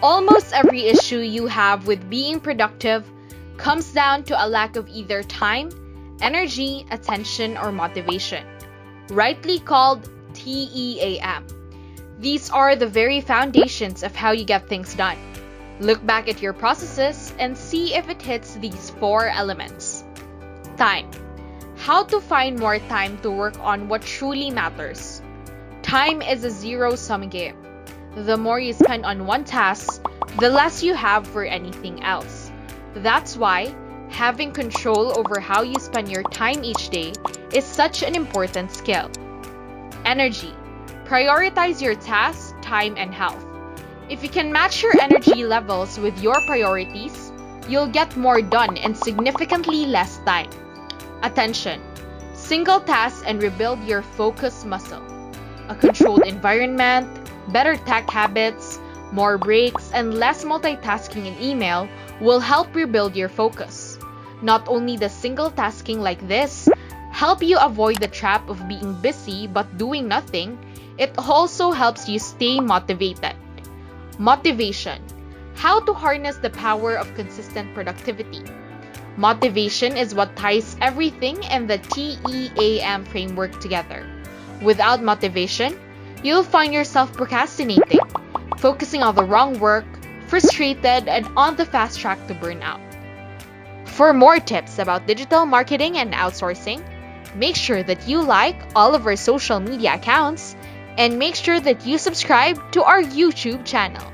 Almost every issue you have with being productive comes down to a lack of either time, energy, attention, or motivation, rightly called TEAM. These are the very foundations of how you get things done. Look back at your processes and see if it hits these 4 elements. Time. How to find more time to work on what truly matters. Time is a zero-sum game. The more you spend on one task, the less you have for anything else. That's why having control over how you spend your time each day is such an important skill. Energy. Prioritize your tasks, time, and health. If you can match your energy levels with your priorities, you'll get more done in significantly less time. Attention. Single tasks and rebuild your focus muscle. A controlled environment, better tech habits, more breaks, and less multitasking in email will help rebuild your focus. Not only does single tasking like this help you avoid the trap of being busy but doing nothing, it also helps you stay motivated. Motivation. How to harness the power of consistent productivity. Motivation is what ties everything in the TEAM framework together. Without motivation, you'll find yourself procrastinating, focusing on the wrong work, frustrated, and on the fast track to burnout. For more tips about digital marketing and outsourcing, make sure that you like all of our social media accounts and make sure that you subscribe to our YouTube channel.